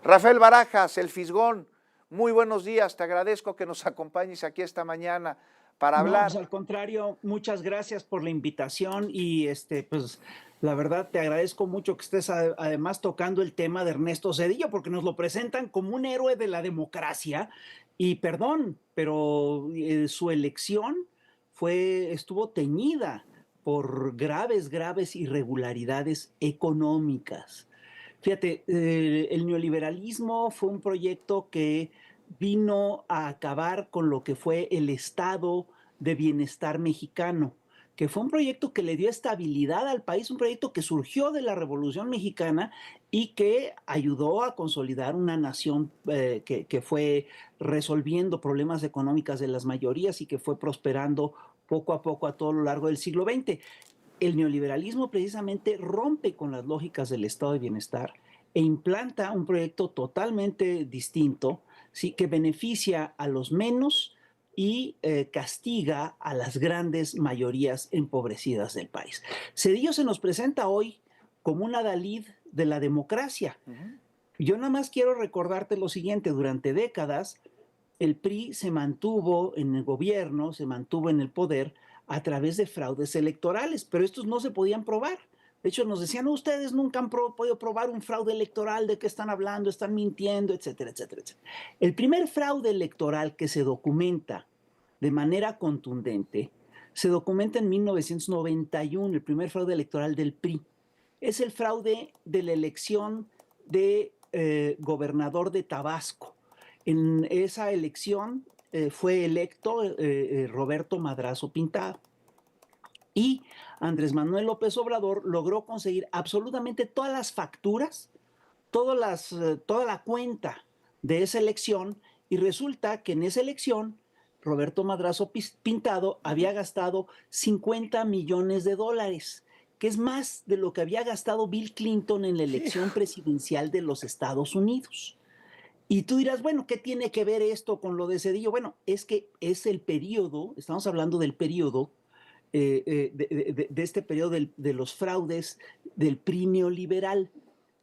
Rafael Barajas, el Fisgón, muy buenos días, te agradezco que nos acompañes aquí esta mañana para No, pues hablar. al contrario, muchas gracias por la invitación y pues la verdad te agradezco mucho que estés además tocando el tema de Ernesto Zedillo porque nos lo presentan como un héroe de la democracia y perdón, pero su elección estuvo teñida por graves irregularidades económicas. Fíjate, el neoliberalismo fue un proyecto que vino a acabar con lo que fue el Estado de Bienestar mexicano, que fue un proyecto que le dio estabilidad al país, un proyecto que surgió de la Revolución Mexicana y que ayudó a consolidar una nación que fue resolviendo problemas económicos de las mayorías y que fue prosperando poco a poco a todo lo largo del siglo XX. El neoliberalismo precisamente rompe con las lógicas del estado de bienestar e implanta un proyecto totalmente distinto, ¿sí? Que beneficia a los menos y castiga a las grandes mayorías empobrecidas del país. Cedillo se nos presenta hoy como un adalid de la democracia. Yo nada más quiero recordarte lo siguiente, durante décadas el PRI se mantuvo en el gobierno, se mantuvo en el poder a través de fraudes electorales, pero estos no se podían probar. De hecho, nos decían, no, ustedes nunca han podido probar un fraude electoral, ¿de qué están hablando? Están mintiendo, etcétera, etcétera, etcétera. El primer fraude electoral que se documenta de manera contundente se documenta en 1991, el primer fraude electoral del PRI. Es el fraude de la elección de gobernador de Tabasco. En esa elección fue electo Roberto Madrazo Pintado. Y Andrés Manuel López Obrador logró conseguir absolutamente todas las facturas, toda la cuenta de esa elección, y resulta que en esa elección Roberto Madrazo Pintado había gastado 50 millones de dólares, que es más de lo que había gastado Bill Clinton en la elección presidencial de los Estados Unidos. Y tú dirás, bueno, ¿qué tiene que ver esto con lo de Cedillo? Bueno, es que es el periodo, estamos hablando del periodo, de este periodo de los fraudes del PRI neoliberal.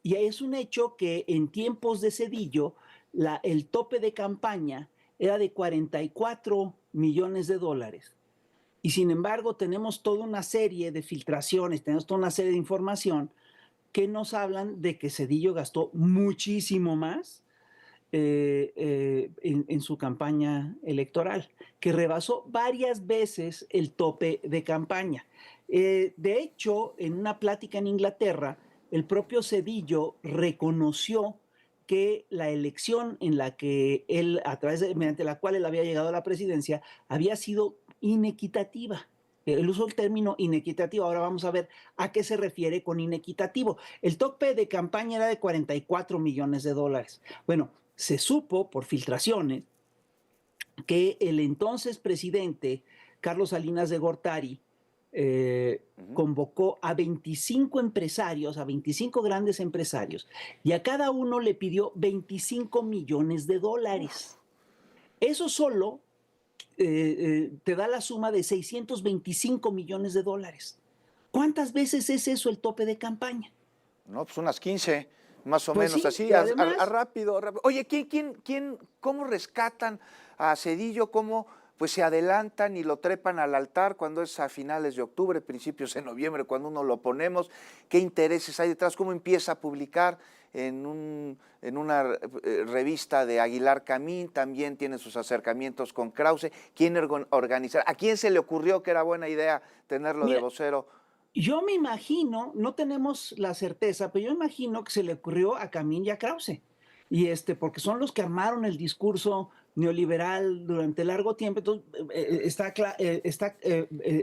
Y es un hecho que en tiempos de Cedillo, el tope de campaña era de 44 millones de dólares. Y sin embargo, tenemos toda una serie de filtraciones, tenemos toda una serie de información que nos hablan de que Cedillo gastó muchísimo más en su campaña electoral, que rebasó varias veces el tope de campaña. De hecho, en una plática en Inglaterra, el propio Cedillo reconoció que la elección en la que él, mediante la cual él había llegado a la presidencia, había sido inequitativa. Él usó el término inequitativo. Ahora vamos a ver a qué se refiere con inequitativo. El tope de campaña era de 44 millones de dólares. Bueno, se supo por filtraciones que el entonces presidente Carlos Salinas de Gortari convocó a 25 empresarios, a 25 grandes empresarios, y a cada uno le pidió 25 millones de dólares. Eso solo te da la suma de 625 millones de dólares. ¿Cuántas veces es eso el tope de campaña? No, pues unas 15, más o Pues menos, sí, así, pero a además rápido, rápido. Oye, cómo rescatan a Cedillo? ¿Cómo pues se adelantan y lo trepan al altar cuando es a finales de octubre, principios de noviembre, cuando uno lo ponemos? ¿Qué intereses hay detrás? ¿Cómo empieza a publicar en una revista de Aguilar Camín? También tiene sus acercamientos con Krause. ¿Quién organiza? ¿A quién se le ocurrió que era buena idea tenerlo de mira, vocero? yo me imagino, no tenemos la certeza, pero yo imagino que se le ocurrió a Camín y a Krause. Y porque son los que armaron el discurso neoliberal durante largo tiempo. Entonces, es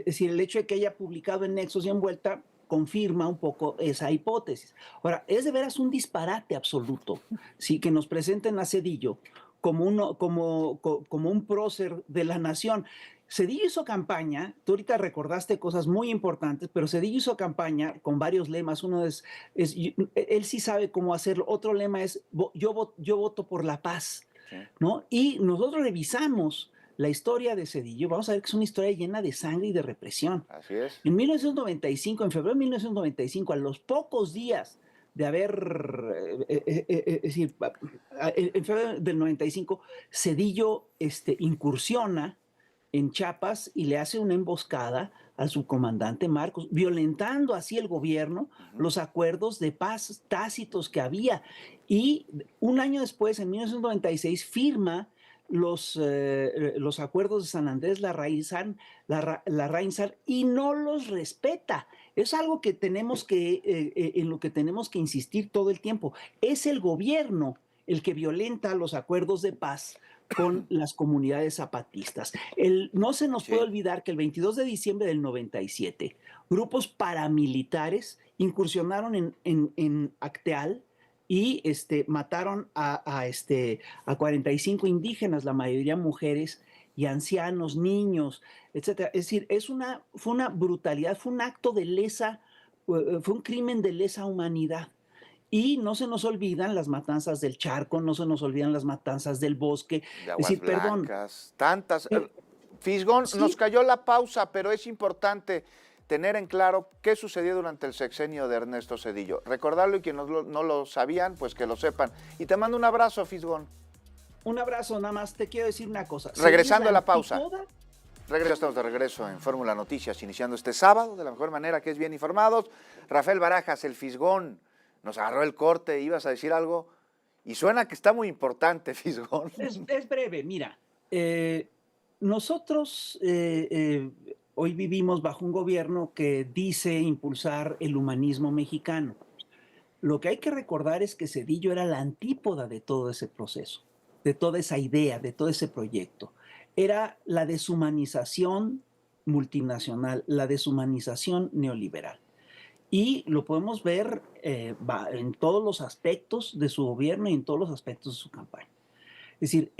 decir, el hecho de que haya publicado en Nexos y en Vuelta confirma un poco esa hipótesis. Ahora, es de veras un disparate absoluto, ¿sí? Que nos presenten a Cedillo como un prócer de la nación. Cedillo hizo campaña, tú ahorita recordaste cosas muy importantes, pero Cedillo hizo campaña con varios lemas. Uno es él sí sabe cómo hacerlo. Otro lema es yo voto por la paz, Sí. ¿no? Y nosotros revisamos la historia de Cedillo, vamos a ver que es una historia llena de sangre y de represión. Así es. En 1995, en febrero de 1995, a los pocos días de haber, es decir, en febrero del 95, Zedillo incursiona en Chiapas y le hace una emboscada al subcomandante Marcos, violentando así el gobierno, los acuerdos de paz tácitos que había. Y un año después, en 1996, firma los acuerdos de San Andrés Larrainzar y no los respeta. Es algo que tenemos en lo que tenemos que insistir todo el tiempo. Es el gobierno el que violenta los acuerdos de paz con las comunidades zapatistas. No se nos puede Sí. olvidar que el 22 de diciembre del 97, grupos paramilitares incursionaron en Acteal y mataron a 45 indígenas, la mayoría mujeres y ancianos, niños, etcétera. Es decir, fue una brutalidad, fue un acto de fue un crimen de lesa humanidad. Y no se nos olvidan las matanzas del Charco, no se nos olvidan las matanzas del Bosque. De Es Aguas decir, perdón, Blancas, tantas. eh, Fisgón, nos sí, cayó la pausa, pero es importante tener en claro qué sucedió durante el sexenio de Ernesto Zedillo. Recordarlo y quienes no lo sabían, pues que lo sepan. Y te mando un abrazo, Fisgón. un abrazo, nada más te quiero decir una cosa. Regresando a la pausa. Antípoda. Estamos de regreso en Fórmula Noticias, iniciando este sábado de la mejor manera, que es bien informados. Rafael Barajas, el Fisgón, nos agarró el corte, ibas a decir algo, y suena que está muy importante, Fisgón. Es breve, mira. Nosotros hoy vivimos bajo un gobierno que dice impulsar el humanismo mexicano. Lo que hay que recordar es que Zedillo era la antípoda de todo ese proceso, de toda esa idea, de todo ese proyecto. Era la deshumanización multinacional, la deshumanización neoliberal. Y lo podemos ver en todos los aspectos de su gobierno y en todos los aspectos de su campaña. Es decir,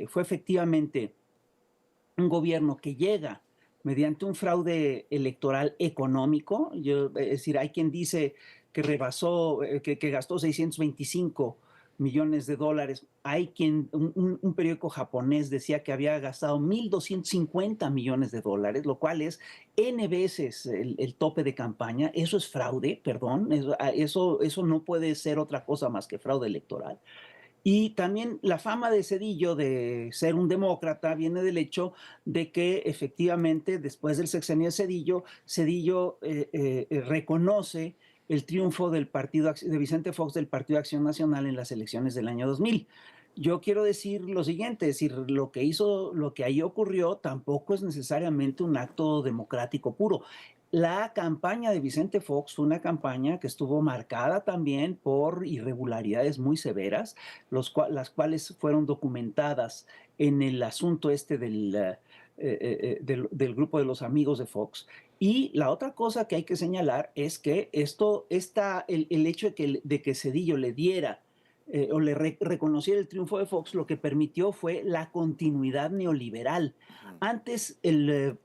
fue efectivamente un gobierno que llega mediante un fraude electoral económico. Es decir, hay quien dice que que gastó 625 millones de dólares. Hay un periódico japonés decía que había gastado 1.250 millones de dólares, lo cual es N veces el tope de campaña. Eso es fraude, perdón. Eso no puede ser otra cosa más que fraude electoral. Y también la fama de Zedillo de ser un demócrata viene del hecho de que efectivamente después del sexenio de Zedillo reconoce el triunfo de Vicente Fox del Partido de Acción Nacional en las elecciones del año 2000. Yo quiero decir lo siguiente, es decir, lo que ahí ocurrió tampoco es necesariamente un acto democrático puro. La campaña de Vicente Fox fue una campaña que estuvo marcada también por irregularidades muy severas, las cuales fueron documentadas en el asunto del grupo de los amigos de Fox. Y la otra cosa que hay que señalar es que el hecho de que Zedillo le diera o reconociera el triunfo de Fox, lo que permitió fue la continuidad neoliberal. Antes el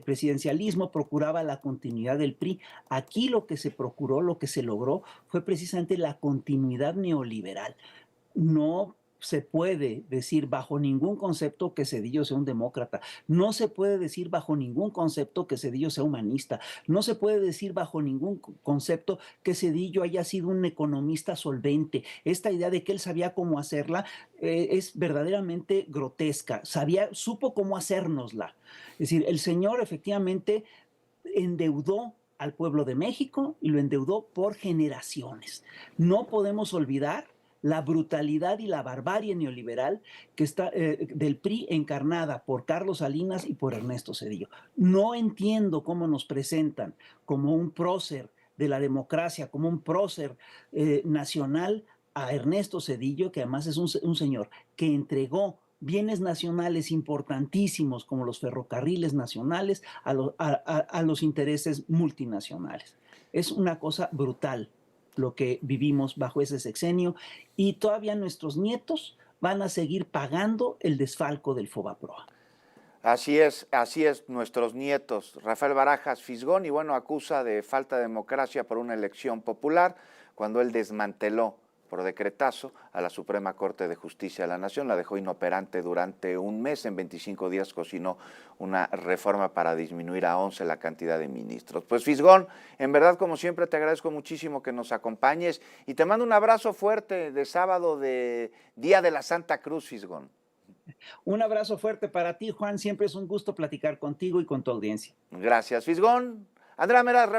presidencialismo procuraba la continuidad del PRI. Aquí lo que se procuró, lo que se logró, fue precisamente la continuidad neoliberal. No se puede decir bajo ningún concepto que Zedillo sea un demócrata. No se puede decir bajo ningún concepto que Zedillo sea humanista. No se puede decir bajo ningún concepto que Zedillo haya sido un economista solvente. Esta idea de que él sabía cómo hacerla es verdaderamente grotesca. Supo cómo hacérnosla. Es decir, el señor efectivamente endeudó al pueblo de México y lo endeudó por generaciones. No podemos olvidar la brutalidad y la barbarie neoliberal que está del PRI encarnada por Carlos Salinas y por Ernesto Zedillo. No entiendo cómo nos presentan como un prócer de la democracia, como un prócer nacional a Ernesto Zedillo, que además es un señor que entregó bienes nacionales importantísimos como los ferrocarriles nacionales a los intereses multinacionales. Es una cosa brutal lo que vivimos bajo ese sexenio y todavía nuestros nietos van a seguir pagando el desfalco del Fobaproa. Así es, nuestros nietos. Rafael Barajas, Fisgón, y bueno, acusa de falta de democracia por una elección popular cuando él desmanteló por decretazo a la Suprema Corte de Justicia de la Nación, la dejó inoperante durante un mes, en 25 días cocinó una reforma para disminuir a 11 la cantidad de ministros. Pues Fisgón, en verdad como siempre te agradezco muchísimo que nos acompañes y te mando un abrazo fuerte de sábado de Día de la Santa Cruz, Fisgón. Un abrazo fuerte para ti, Juan. Siempre es un gusto platicar contigo y con tu audiencia. Gracias, Fisgón. Andrea Meraz.